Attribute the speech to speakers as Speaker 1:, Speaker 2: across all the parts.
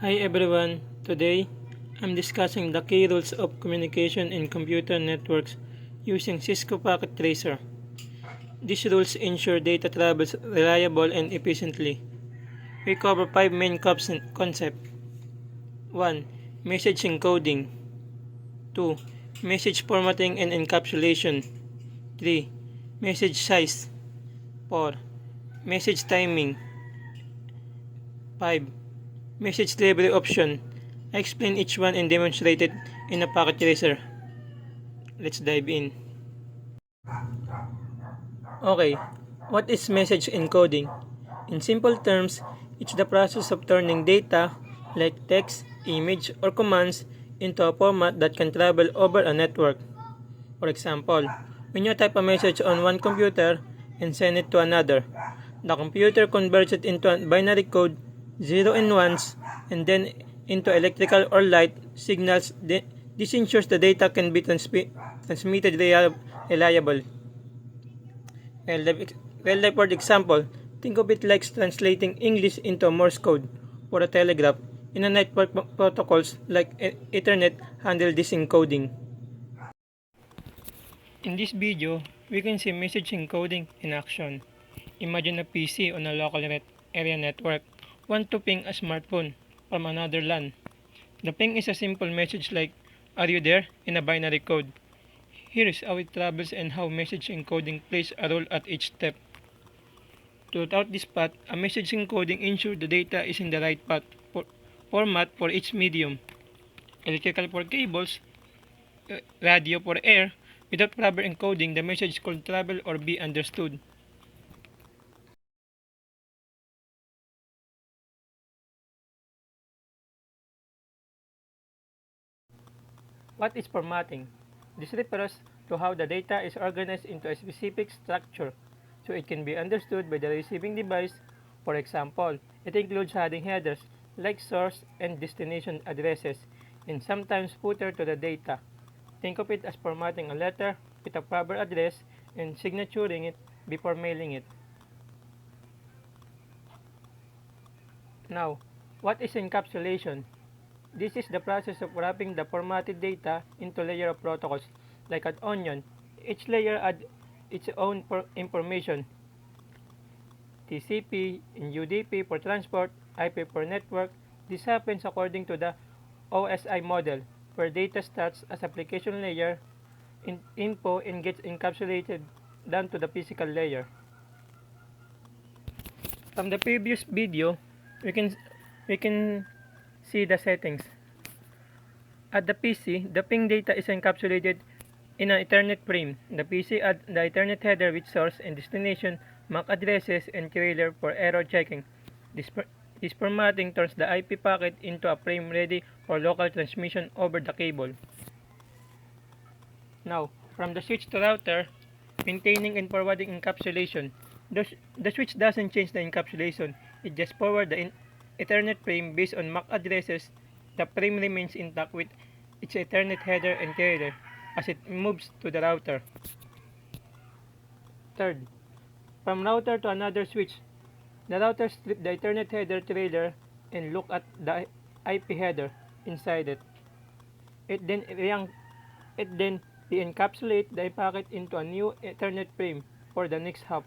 Speaker 1: Hi everyone, today I'm discussing the key rules of communication in computer networks using Cisco Packet Tracer. These rules ensure data travels reliably and efficiently. We cover 5 main concepts. 1. Message encoding. 2. Message formatting and encapsulation. 3. Message size. 4. Message timing. 5. Message delivery option. I explain each one and demonstrate it in a packet tracer. Let's dive in. Okay, what is message encoding? In simple terms, it's the process of turning data, like text, image, or commands, into a format that can travel over a network. For example, when you type a message on one computer and send it to another, the computer converts it into a binary code, 0 and 1s, and then into electrical or light signals. This ensures the data can be transmitted reliably. Real-life word example, think of it like translating English into Morse code for a telegraph. In a network protocols like Ethernet handle this encoding. In this video, we can see message encoding in action. Imagine a PC on a local area network want to ping a smartphone from another LAN. The ping is a simple message like, "Are you there?" in a binary code. Here is how it travels and how message encoding plays a role at each step. Throughout this path, a message encoding ensures the data is in the right format for each medium. Electrical for cables, radio for air. Without proper encoding, the message could travel or be understood. What is formatting? This refers to how the data is organized into a specific structure so it can be understood by the receiving device. For example, it includes adding headers like source and destination addresses and sometimes footer to the data. Think of it as formatting a letter with a proper address and signaturing it before mailing it. Now, what is encapsulation? This is the process of wrapping the formatted data into layer of protocols like an onion. Each layer adds its own information. TCP and UDP for transport, IP for network. This happens according to the OSI model, where data starts as application layer info and gets encapsulated down to the physical layer. From the previous video, we can see the settings. At the PC, the ping data is encapsulated in an Ethernet frame. The PC adds the Ethernet header with source and destination, MAC addresses, and trailer for error checking. This formatting turns the IP packet into a frame ready for local transmission over the cable. Now, from the switch to router, maintaining and forwarding encapsulation. The switch doesn't change the encapsulation, it just forwards the Ethernet frame based on MAC addresses. The frame remains intact with its Ethernet header and trailer as it moves to the router. Third, from router to another switch, the router strips the Ethernet header trailer and look at the IP header inside it. It then re-encapsulates the packet into a new Ethernet frame for the next hop.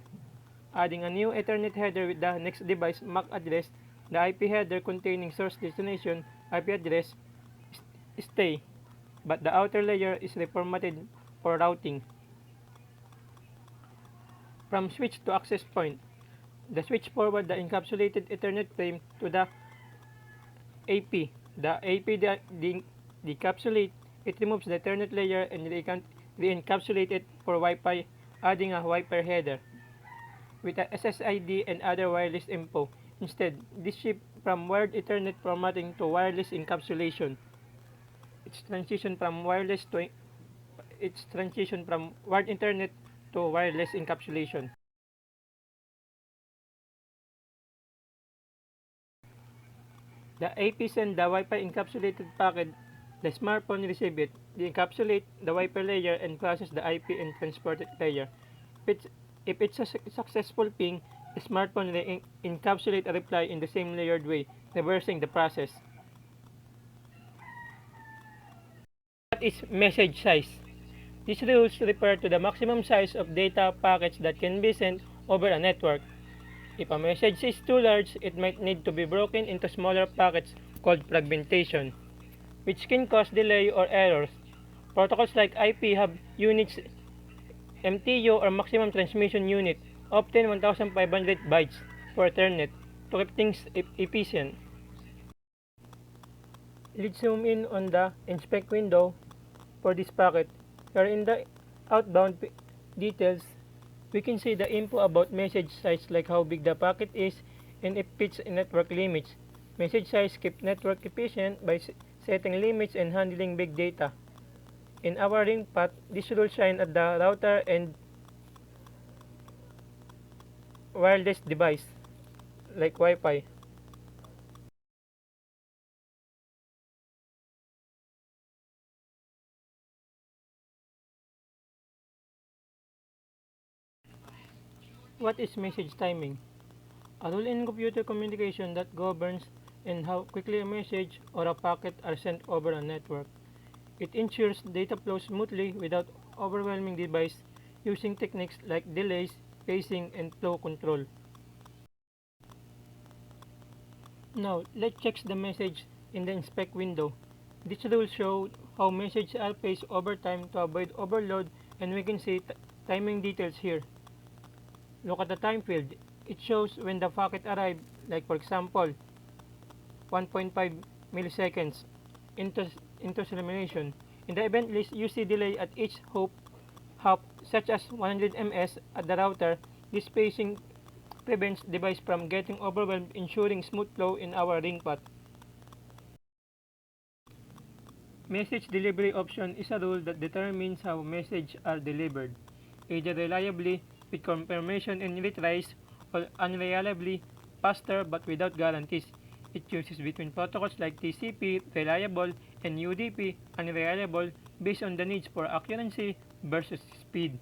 Speaker 1: Adding a new Ethernet header with the next device MAC address, the IP header containing source destination IP address stay, but the outer layer is reformatted for routing. From switch to access point, the switch forward the encapsulated Ethernet frame to the AP. The AP decapsulates it, removes the Ethernet layer and re-encapsulates it for Wi-Fi, adding a Wi-Fi header with a SSID and other wireless info. Instead, this shift from wired Ethernet formatting to wireless encapsulation. Its transition from wired Ethernet to wireless encapsulation. The AP sends the Wi-Fi encapsulated packet. The smartphone receives it, encapsulates the Wi-Fi layer, and processes the IP and transport layer. If it's a successful ping, the smartphone encapsulates a reply in the same layered way, reversing the process. What is message size? These rules refer to the maximum size of data packets that can be sent over a network. If a message is too large, it might need to be broken into smaller packets called fragmentation, which can cause delay or errors. Protocols like IP have units MTU or maximum transmission unit, often 1500 bytes for Ethernet, to keep things efficient. Let's zoom in on the inspect window for this packet. Here in the outbound details, we can see the info about message size like how big the packet is and if it fits network limits. Message size keeps network efficient by setting limits and handling big data. In our ring path, this rule shine at the router and wireless device like Wi-Fi. What is message timing? A rule in computer communication that governs and how quickly a message or a packet are sent over a network. It ensures data flows smoothly without overwhelming the device using techniques like delays, pacing, and flow control. Now, let's check the message in the inspect window. This rule shows how messages are paced over time to avoid overload, and we can see timing details here. Look at the time field. It shows when the packet arrived, like for example, 1.5 milliseconds into termination. In the event list, you see delay at each hop, such as 100 ms at the router. This spacing prevents device from getting overwhelmed, ensuring smooth flow in our ring path. Message delivery option is a rule that determines how messages are delivered, either reliably with confirmation and retries, or unreliably faster but without guarantees. It chooses between protocols like TCP reliable and UDP unreliable based on the needs for accuracy versus speed.